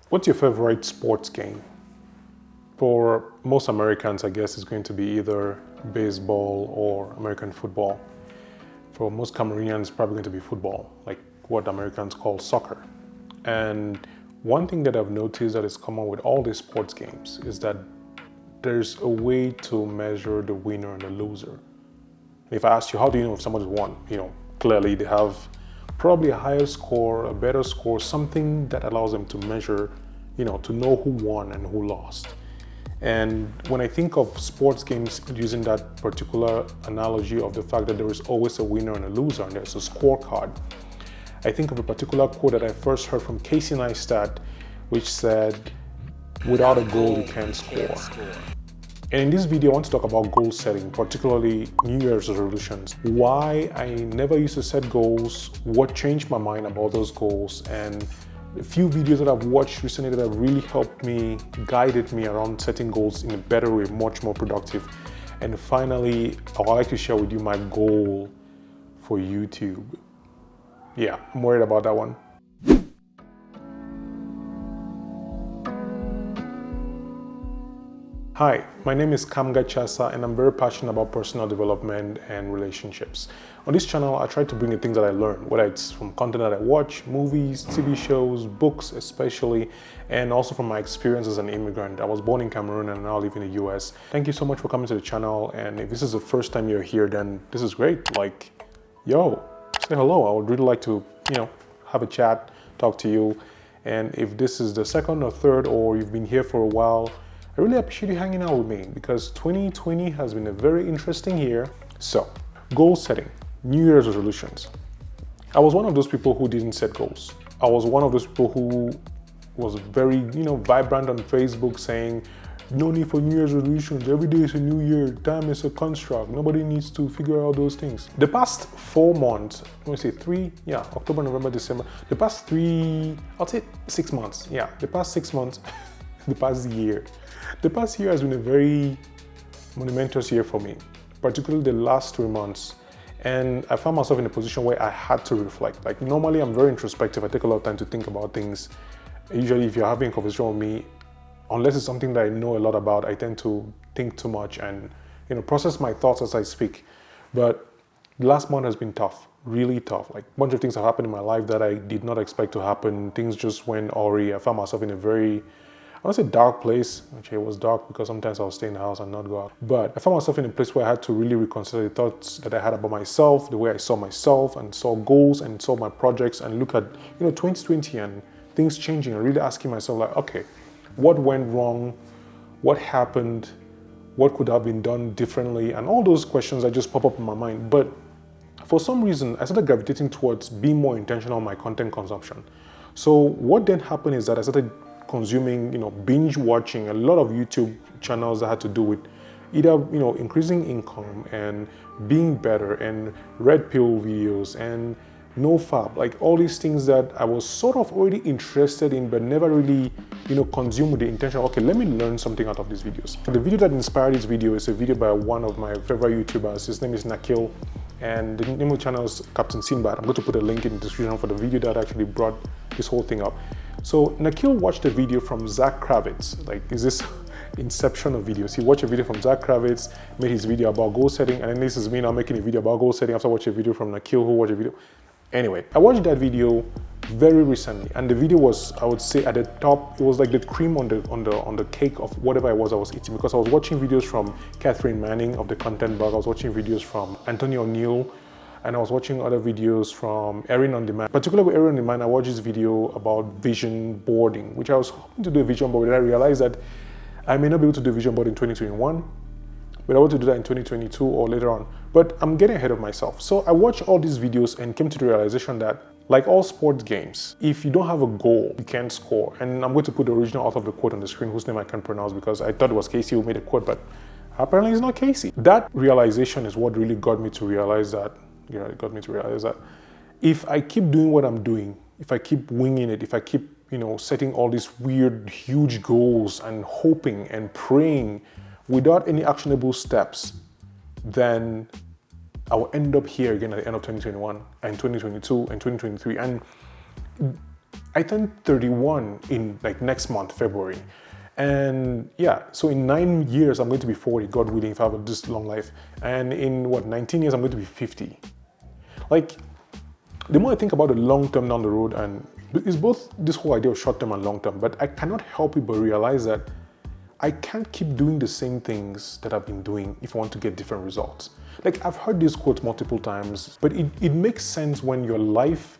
What's your favorite sports game? For most Americans, I guess it's going to be either baseball or American football. For most Cameroonians, it's probably going to be football, like what Americans call soccer. And one thing that I've noticed that is common with all these sports games is that there's a way to measure the winner and the loser. If I ask you, how do you know if somebody's won? Clearly they have probably a higher score, a better score, something that allows them to measure, to know who won and who lost. And when I think of sports games using that particular analogy of the fact that there is always a winner and a loser and there's a scorecard, I think of a particular quote that I first heard from Casey Neistat, which said, "Without a goal, you can't score." And in this video, I want to talk about goal setting, particularly New Year's resolutions. Why I never used to set goals, what changed my mind about those goals, and a few videos that I've watched recently that have really helped me, guided me around setting goals in a better way, much more productive. And finally, I would like to share with you my goal for YouTube. Yeah, I'm worried about that one. Hi, my name is Kamga Tchassa and I'm very passionate about personal development and relationships. On this channel, I try to bring the things that I learn, whether it's from content that I watch, movies, TV shows, books especially, and also from my experience as an immigrant. I was born in Cameroon and now live in the US. Thank you so much for coming to the channel, and if this is the first time you're here, then this is great. Like, yo, say hello. I would really like to, have a chat, talk to you. And if this is the second or third, or you've been here for a while, I really appreciate you hanging out with me because 2020 has been a very interesting year. So, goal setting, New Year's resolutions. I was one of those people who didn't set goals. I was one of those people who was very, vibrant on Facebook saying, no need for New Year's resolutions. Every day is a new year. Time is a construct. Nobody needs to figure out those things. The past 4 months, October, November, December. The past 6 months. Yeah, the past 6 months, the past year. The past year has been a very monumentous year for me, particularly the last 3 months. And I found myself in a position where I had to reflect. Like, normally I'm very introspective. I take a lot of time to think about things. Usually if you're having a conversation with me, unless it's something that I know a lot about, I tend to think too much and, process my thoughts as I speak. But the last month has been tough, really tough. Like, a bunch of things have happened in my life that I did not expect to happen. Things just went awry. I found myself in a very, I want to say dark place. Actually, it was dark because sometimes I'll stay in the house and not go out. But I found myself in a place where I had to really reconsider the thoughts that I had about myself, the way I saw myself and saw goals and saw my projects, and look at, 2020 and things changing and really asking myself, like, okay, what went wrong? What happened? What could have been done differently? And all those questions that just pop up in my mind. But for some reason, I started gravitating towards being more intentional on my content consumption. So what then happened is that I started consuming, binge watching a lot of YouTube channels that had to do with either, increasing income and being better, and red pill videos and no fab, like all these things that I was sort of already interested in, but never really, consumed with the intention, okay, let me learn something out of these videos. The video that inspired this video is a video by one of my favorite YouTubers. His name is Nakil, and the name of the channel is Captain Sinbad. I'm going to put a link in the description for the video that actually brought this whole thing up. So Nakil watched a video from Zack Kravitz. Like, is this inception of videos? He watched a video from Zack Kravitz, made his video about goal setting, and then this is me now making a video about goal setting after watching a video from Nakil, who watched a video. Anyway, I watched that video very recently, and the video was, I would say, at the top. It was like the cream on the cake of whatever I was eating, because I was watching videos from Catherine Manning of the Content Bug. I was watching videos from Anthony O'Neill, and I was watching other videos from Erin On Demand. Particularly with Erin On Demand, I watched this video about vision boarding, which I was hoping to do a vision board, but I realized that I may not be able to do a vision board in 2021. But I want to do that in 2022 or later on. But I'm getting ahead of myself. So I watched all these videos and came to the realization that, like all sports games, if you don't have a goal, you can't score. And I'm going to put the original author of the quote on the screen, whose name I can't pronounce because I thought it was Casey who made the quote, but apparently it's not Casey. That realization is what really got me to realize that, if I keep doing what I'm doing, if I keep winging it, if I keep, setting all these weird, huge goals and hoping and praying without any actionable steps, then I will end up here again at the end of 2021 and 2022 and 2023. And I turned 31 in like next month, February. And yeah, so in 9 years, I'm going to be 40, God willing, if I have this long life. And in 19 years, I'm going to be 50. Like, the more I think about the long term down the road, and it's both this whole idea of short term and long term, but I cannot help it but realize that I can't keep doing the same things that I've been doing if I want to get different results. Like, I've heard this quote multiple times, but it makes sense when your life,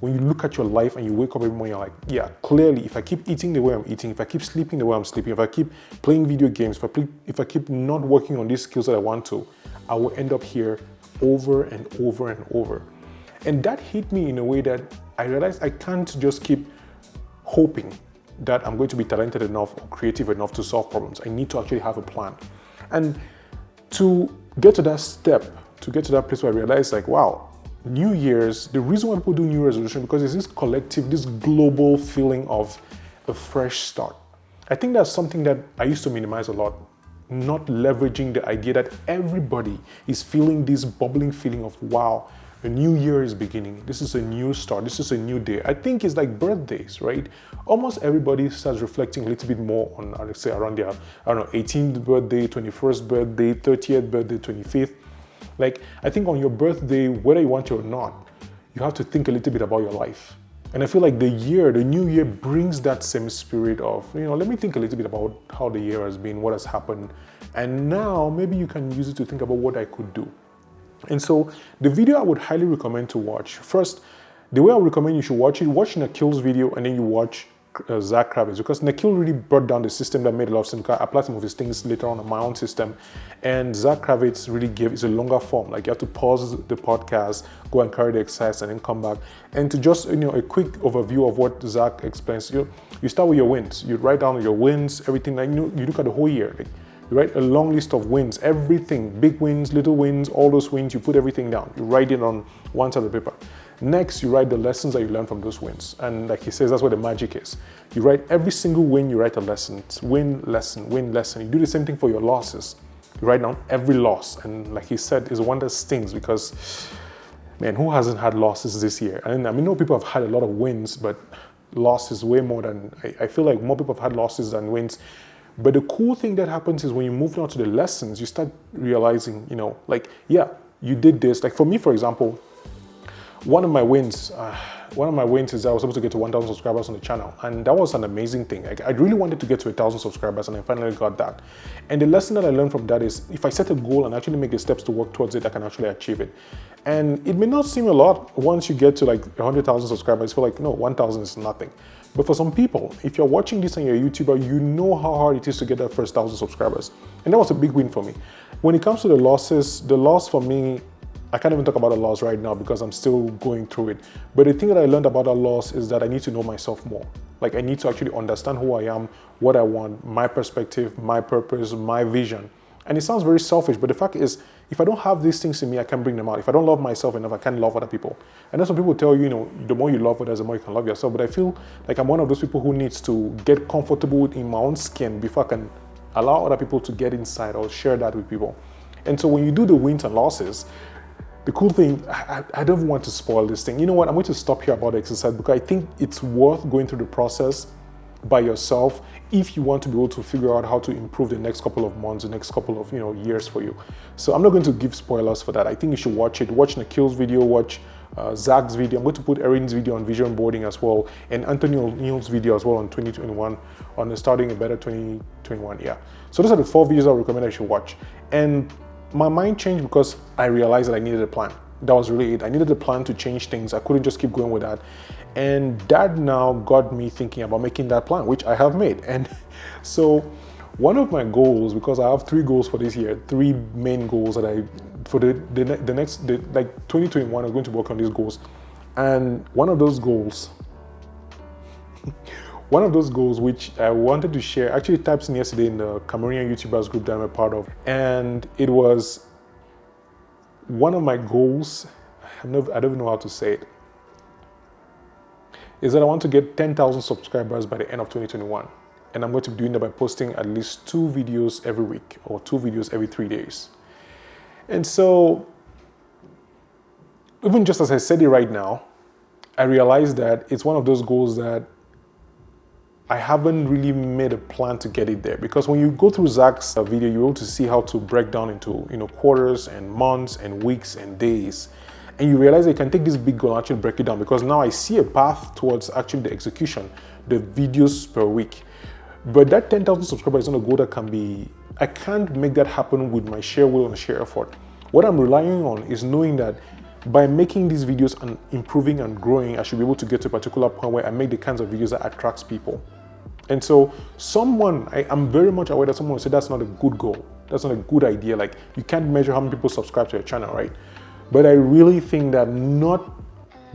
when you look at your life and you wake up every morning, you're like, yeah, clearly, if I keep eating the way I'm eating, if I keep sleeping the way I'm sleeping, if I keep playing video games, if I keep not working on these skills that I want to, I will end up here over and over and over. And that hit me in a way that I realized I can't just keep hoping that I'm going to be talented enough or creative enough to solve problems. I need to actually have a plan. And to get to that step, to get to that place where I realized, like, wow, New Year's, the reason why people do New Year's resolution, because it's this collective, this global feeling of a fresh start. I think that's something that I used to minimize a lot, not leveraging the idea that everybody is feeling this bubbling feeling of, wow, a new year is beginning. This is a new start. This is a new day. I think it's like birthdays, right? Almost everybody starts reflecting a little bit more on, let's say, around their, 18th birthday, 21st birthday, 30th birthday, 25th. Like, I think on your birthday, whether you want it or not, you have to think a little bit about your life. And I feel like the new year brings that same spirit of, let me think a little bit about how the year has been, what has happened. And now maybe you can use it to think about what I could do. And so the video I would highly recommend to watch, first, the way I would recommend you should watch it, watch Nikhil's video and then you watch Zack Kravitz, because Nikhil really brought down the system that made a lot of sense. I applied some of his things later on my own system, and Zack Kravitz really it's a longer form. Like, you have to pause the podcast, go and carry the exercise, and then come back. And to just a quick overview of what Zack explains. You start with your wins. You write down your wins, everything. Like, you look at the whole year. Like, you write a long list of wins, everything, big wins, little wins, all those wins. You put everything down. You write it on one side of the paper. Next, you write the lessons that you learn from those wins. And like he says, that's where the magic is. You write every single win, you write a lesson. It's win, lesson, win, lesson. You do the same thing for your losses. You write down every loss. And like he said, it's one that stings because, man, who hasn't had losses this year? And I know people have had a lot of wins, but losses way more than, I feel like more people have had losses than wins. But the cool thing that happens is when you move on to the lessons, you start realizing, like, yeah, you did this. Like, for me, for example, one of my wins is that I was supposed to get to 1,000 subscribers on the channel. And that was an amazing thing. I really wanted to get to 1,000 subscribers and I finally got that. And the lesson that I learned from that is if I set a goal and actually make the steps to work towards it, I can actually achieve it. And it may not seem a lot once you get to like 100,000 subscribers. I feel like, no, 1,000 is nothing. But for some people, if you're watching this and you're a YouTuber, you know how hard it is to get that first 1,000 subscribers. And that was a big win for me. When it comes to the losses, the loss for me, I can't even talk about a loss right now because I'm still going through it. But the thing that I learned about a loss is that I need to know myself more. Like, I need to actually understand who I am, what I want, my perspective, my purpose, my vision. And it sounds very selfish, but the fact is, if I don't have these things in me, I can't bring them out. If I don't love myself enough, I can't love other people. And that's what people tell you, the more you love others, the more you can love yourself. But I feel like I'm one of those people who needs to get comfortable in my own skin before I can allow other people to get inside or share that with people. And so when you do the wins and losses, the cool thing, I don't want to spoil this thing. You know what? I'm going to stop here about the exercise because I think it's worth going through the process by yourself if you want to be able to figure out how to improve the next couple of months, the next couple of years for you. So I'm not going to give spoilers for that. I think you should watch it. Watch Nikhil's video, watch Zack's video. I'm going to put Erin's video on vision boarding as well, and Anthony O'Neill's video as well on 2021, on starting a better 2021. Yeah. So those are the 4 videos I recommend I should watch. And my mind changed because I realized that I needed a plan. That was really it. I needed a plan to change things. I couldn't just keep going with that. And that now got me thinking about making that plan, which I have made. And so one of my goals, because I have 3 goals for this year, 3 main goals that for the next 2021, I'm going to work on these goals. And one of those goals, which I wanted to share, actually typed in yesterday in the Cameroonian YouTubers group that I'm a part of. And it was one of my goals, I don't even know how to say it, is that I want to get 10,000 subscribers by the end of 2021. And I'm going to be doing that by posting at least 2 videos every week or 2 videos every 3 days. And so, even just as I said it right now, I realized that it's one of those goals that I haven't really made a plan to get it there, because when you go through Zack's video, you're able to see how to break down into quarters and months and weeks and days, and you realize that you can take this big goal and actually break it down, because now I see a path towards actually the execution, the videos per week. But that 10,000 subscribers is not a goal that I can't make that happen with my sheer will and sheer effort. What I'm relying on is knowing that by making these videos and improving and growing, I should be able to get to a particular point where I make the kinds of videos that attracts people. And so I'm very much aware that someone will say that's not a good goal. That's not a good idea. Like, you can't measure how many people subscribe to your channel, right? But I really think that not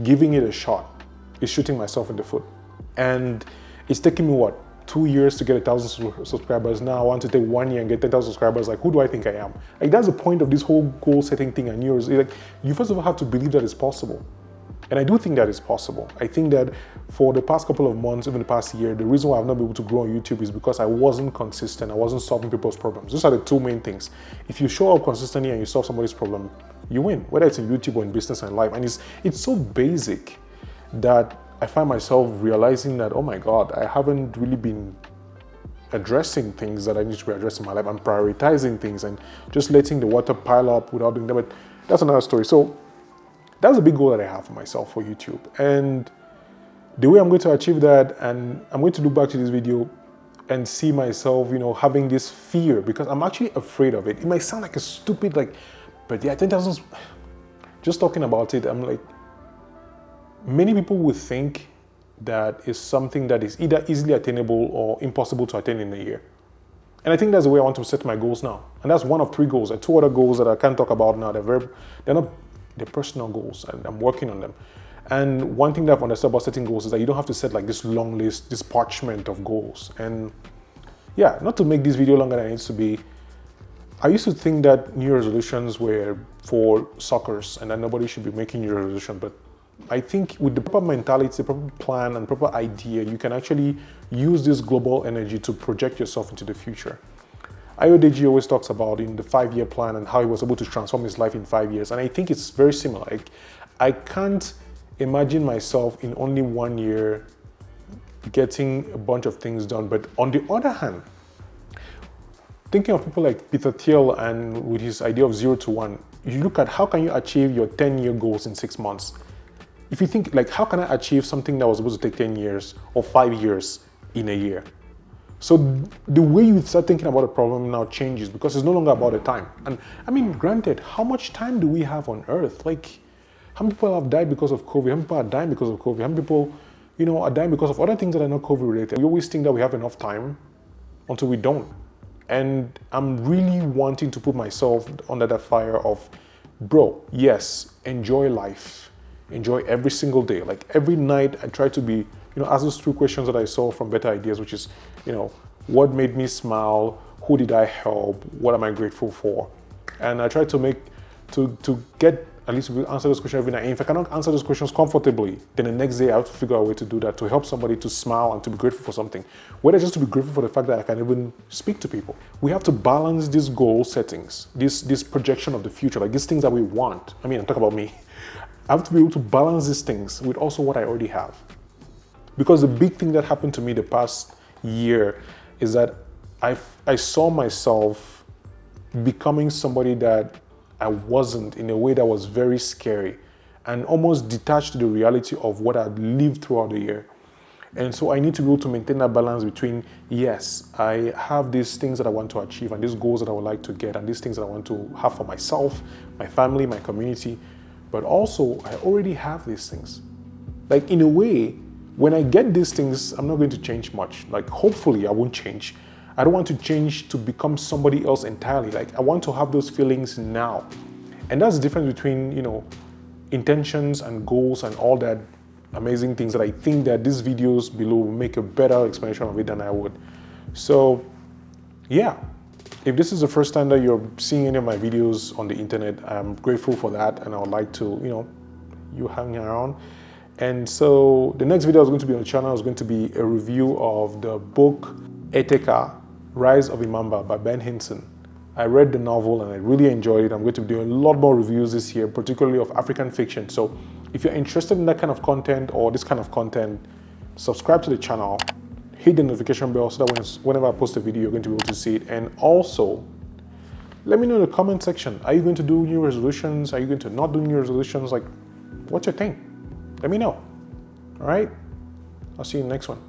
giving it a shot is shooting myself in the foot. And it's taken me 2 years to get 1,000 subscribers. Now I want to take 1 year and get 10,000 subscribers. Like, who do I think I am? Like, that's the point of this whole goal setting thing and yours. Like, you first of all have to believe that it's possible. And I do think that it's possible. I think that for the past couple of months, even the past year, the reason why I've not been able to grow on YouTube is because I wasn't consistent. I wasn't solving people's problems. Those are the two main things. If you show up consistently and you solve somebody's problem, you win, whether it's in YouTube or in business and life. And it's so basic that I find myself realizing that, oh my God, I haven't really been addressing things that I need to be addressing in my life. I'm prioritizing things and just letting the water pile up without doing that. But that's another story. So that's a big goal that I have for myself for YouTube. And the way I'm going to achieve that, and I'm going to look back to this video and see myself, having this fear, because I'm actually afraid of it. It might sound like a stupid, but yeah, 10,000, just talking about it, I'm like, many people would think that is something that is either easily attainable or impossible to attain in a year. And I think that's the way I want to set my goals now. And that's one of 3 goals. There are 2 other goals that I can't talk about now. They're personal goals, and I'm working on them. And one thing that I've understood about setting goals is that you don't have to set like this long list, this parchment of goals. And yeah, not to make this video longer than it needs to be, I used to think that New Year resolutions were for suckers and that nobody should be making New Year resolutions. But I think with the proper mentality, the proper plan and proper idea, you can actually use this global energy to project yourself into the future. Ayodeji always talks about in the 5-year plan and how he was able to transform his life in 5 years. And I think it's very similar. Like, I can't imagine myself in only 1 year getting a bunch of things done. But on the other hand, thinking of people like Peter Thiel and with his idea of 0 to 1, you look at how can you achieve your 10-year goals in 6 months? If you think like, how can I achieve something that was supposed to take 10 years or 5 years in a year? So the way you start thinking about a problem now changes, because it's no longer about the time. And I mean, granted, how much time do we have on Earth? Like, how many people have died because of COVID? How many people are dying because of COVID? How many people, are dying because of other things that are not COVID related? We always think that we have enough time until we don't. And I'm really wanting to put myself under that fire of, bro, yes, enjoy life. Enjoy every single day. Like, every night I try to be, ask those 2 questions that I saw from Better Ideas, which is, what made me smile? Who did I help? What am I grateful for? And I try to get at least answer those questions every night. And if I cannot answer those questions comfortably, then the next day I have to figure out a way to do that, to help somebody to smile and to be grateful for something. Whether just to be grateful for the fact that I can even speak to people. We have to balance these goal settings, this projection of the future, like these things that we want. I mean, I'm talking about me. I have to be able to balance these things with also what I already have. Because the big thing that happened to me the past year is that I saw myself becoming somebody that I wasn't, in a way that was very scary and almost detached to the reality of what I'd lived throughout the year. And so I need to be able to maintain that balance between, yes, I have these things that I want to achieve and these goals that I would like to get and these things that I want to have for myself, my family, my community, but also I already have these things. Like, in a way, when I get these things, I'm not going to change much. Like, hopefully I won't change. I don't want to change to become somebody else entirely. Like, I want to have those feelings now. And that's the difference between, intentions and goals and all that amazing things that I think that these videos below will make a better explanation of it than I would. So, yeah. If this is the first time that you're seeing any of my videos on the internet, I'm grateful for that, and I would like to, you hang around. And so the next video is going to be on the channel is going to be a review of the book Eteka, Rise of Imamba by Ben Hinson. I read the novel and I really enjoyed it. I'm going to be doing a lot more reviews this year, particularly of African fiction. So If you're interested in that kind of content or this kind of content, subscribe to the channel, hit the notification bell so that whenever I post a video, you're going to be able to see it. And also, let me know in the comment section, are you going to do new resolutions? Are you going to not do new resolutions? Like, what's your thing? Let me know. All right? I'll see you in the next one.